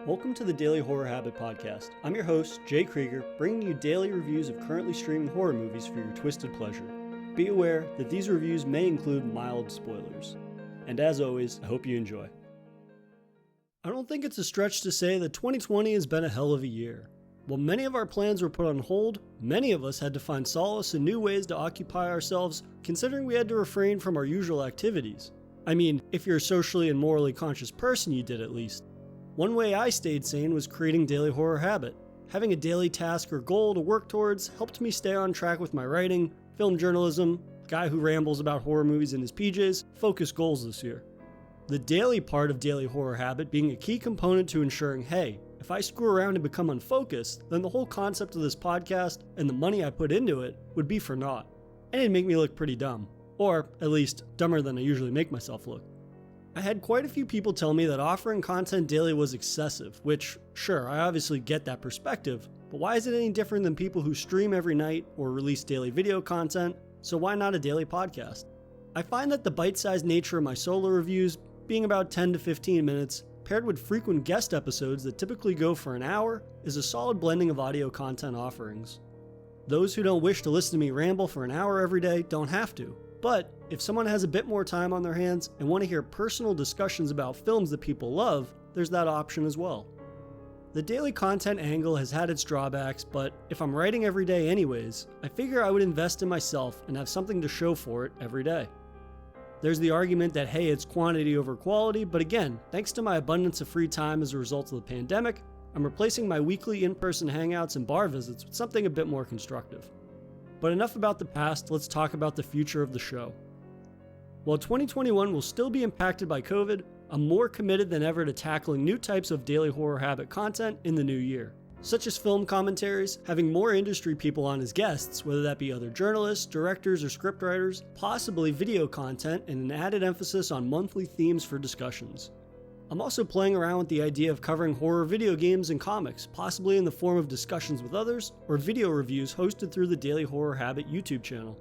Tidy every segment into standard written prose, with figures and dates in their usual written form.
Welcome to the Daily Horror Habit Podcast. I'm your host, Jay Krieger, bringing you daily reviews of currently streaming horror movies for your twisted pleasure. Be aware that these reviews may include mild spoilers. And as always, I hope you enjoy. I don't think it's a stretch to say that 2020 has been a hell of a year. While many of our plans were put on hold, many of us had to find solace in new ways to occupy ourselves, considering we had to refrain from our usual activities. I mean, if you're a socially and morally conscious person, you did at least. One way I stayed sane was creating Daily Horror Habit. Having a daily task or goal to work towards helped me stay on track with my writing, film journalism, guy who rambles about horror movies in his PJs, focus goals this year. The daily part of Daily Horror Habit being a key component to ensuring, hey, if I screw around and become unfocused, then the whole concept of this podcast and the money I put into it would be for naught. And it'd make me look pretty dumb. Or, at least, dumber than I usually make myself look. I had quite a few people tell me that offering content daily was excessive, which, sure, I obviously get that perspective, but why is it any different than people who stream every night or release daily video content, so why not a daily podcast? I find that the bite-sized nature of my solo reviews, being about 10 to 15 minutes, paired with frequent guest episodes that typically go for an hour, is a solid blending of audio content offerings. Those who don't wish to listen to me ramble for an hour every day don't have to, but if someone has a bit more time on their hands and want to hear personal discussions about films that people love, there's that option as well. The daily content angle has had its drawbacks, but if I'm writing every day anyways, I figure I would invest in myself and have something to show for it every day. There's the argument that, hey, it's quantity over quality, but again, thanks to my abundance of free time as a result of the pandemic, I'm replacing my weekly in-person hangouts and bar visits with something a bit more constructive. But enough about the past, let's talk about the future of the show. While 2021 will still be impacted by COVID, I'm more committed than ever to tackling new types of Daily Horror Habit content in the new year, such as film commentaries, having more industry people on as guests, whether that be other journalists, directors, or scriptwriters, possibly video content, and an added emphasis on monthly themes for discussions. I'm also playing around with the idea of covering horror video games and comics, possibly in the form of discussions with others, or video reviews hosted through the Daily Horror Habit YouTube channel.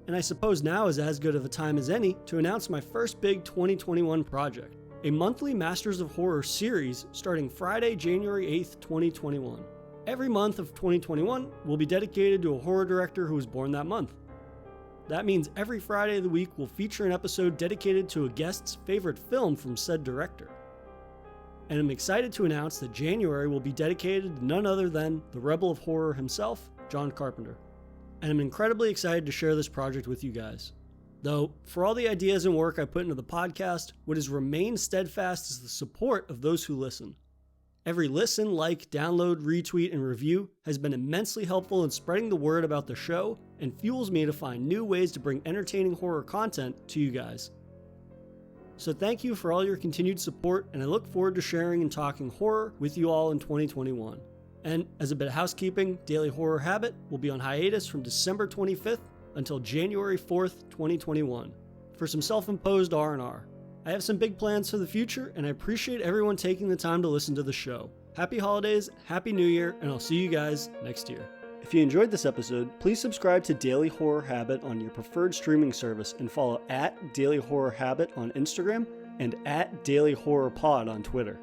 And I suppose now is as good of a time as any to announce my first big 2021 project, a monthly Masters of Horror series starting Friday, January 8th, 2021. Every month of 2021 will be dedicated to a horror director who was born that month. That means every Friday of the week will feature an episode dedicated to a guest's favorite film from said director. And I'm excited to announce that January will be dedicated to none other than the Rebel of Horror himself, John Carpenter. And I'm incredibly excited to share this project with you guys. Though, for all the ideas and work I put into the podcast, what has remained steadfast is the support of those who listen. Every listen, like, download, retweet, and review has been immensely helpful in spreading the word about the show and fuels me to find new ways to bring entertaining horror content to you guys. So thank you for all your continued support, and I look forward to sharing and talking horror with you all in 2021. And as a bit of housekeeping, Daily Horror Habit will be on hiatus from December 25th until January 4th, 2021, for some self-imposed R&R. I have some big plans for the future, and I appreciate everyone taking the time to listen to the show. Happy holidays, Happy New Year, and I'll see you guys next year. If you enjoyed this episode, please subscribe to Daily Horror Habit on your preferred streaming service and follow @Daily Horror Habit on Instagram and @Daily Horror Pod on Twitter.